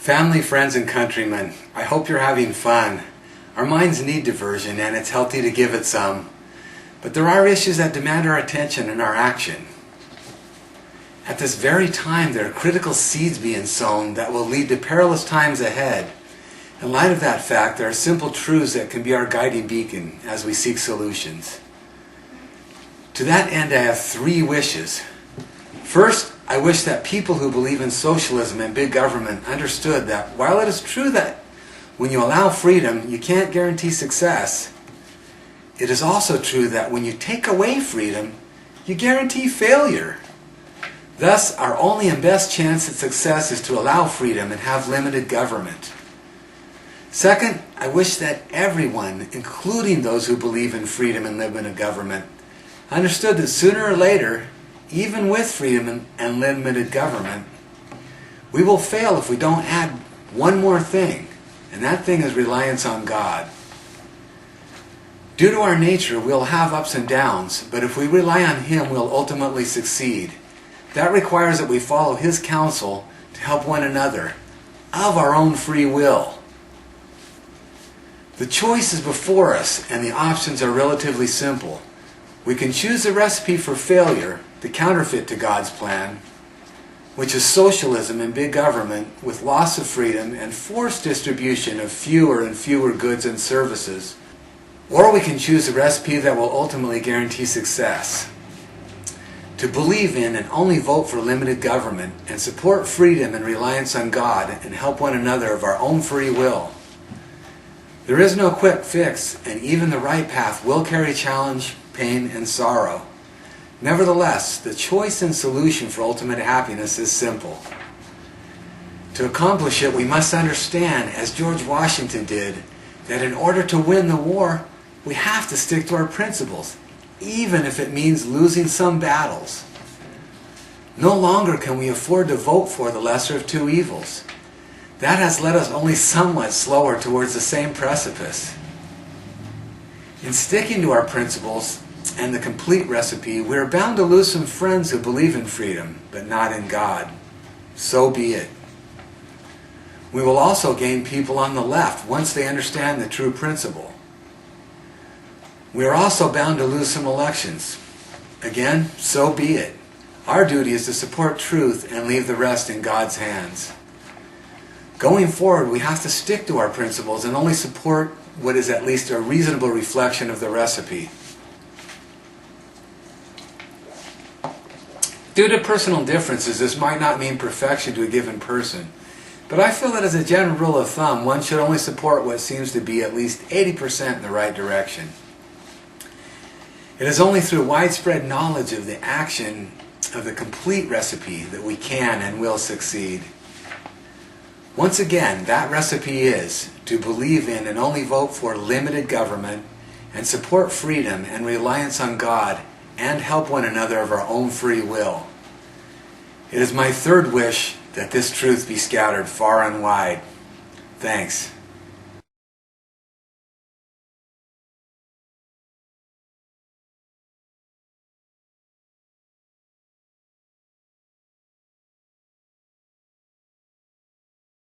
Family, friends, and countrymen, I hope you're having fun. Our minds need diversion, and it's healthy to give it some. But there are issues that demand our attention and our action. At this very time, there are critical seeds being sown that will lead to perilous times ahead. In light of that fact, there are simple truths that can be our guiding beacon as we seek solutions. To that end, I have 3 wishes. First, I wish that people who believe in socialism and big government understood that while it is true that when you allow freedom, you can't guarantee success, it is also true that when you take away freedom, you guarantee failure. Thus, our only and best chance at success is to allow freedom and have limited government. Second, I wish that everyone, including those who believe in freedom and limited government, understood that sooner or later, even with freedom and limited government, we will fail if we don't add one more thing, and that thing is reliance on God. Due to our nature, we'll have ups and downs, but if we rely on Him, we'll ultimately succeed. That requires that we follow His counsel to help one another, of our own free will. The choice is before us, and the options are relatively simple. We can choose a recipe for failure, the counterfeit to God's plan, which is socialism and big government with loss of freedom and forced distribution of fewer and fewer goods and services. Or we can choose a recipe that will ultimately guarantee success. To believe in and only vote for limited government and support freedom and reliance on God and help one another of our own free will. There is no quick fix, and even the right path will carry challenge, pain, and sorrow. Nevertheless, the choice and solution for ultimate happiness is simple. To accomplish it, we must understand, as George Washington did, that in order to win the war, we have to stick to our principles, even if it means losing some battles. No longer can we afford to vote for the lesser of 2 evils. That has led us only somewhat slower towards the same precipice. In sticking to our principles and the complete recipe, we are bound to lose some friends who believe in freedom, but not in God. So be it. We will also gain people on the left once they understand the true principle. We are also bound to lose some elections. Again, so be it. Our duty is to support truth and leave the rest in God's hands. Going forward, we have to stick to our principles and only support what is at least a reasonable reflection of the recipe. Due to personal differences, this might not mean perfection to a given person, but I feel that as a general rule of thumb, one should only support what seems to be at least 80% in the right direction. It is only through widespread knowledge of the action of the complete recipe that we can and will succeed. Once again, that recipe is to believe in and only vote for limited government and support freedom and reliance on God and help one another of our own free will. It is my 3rd wish that this truth be scattered far and wide. Thanks.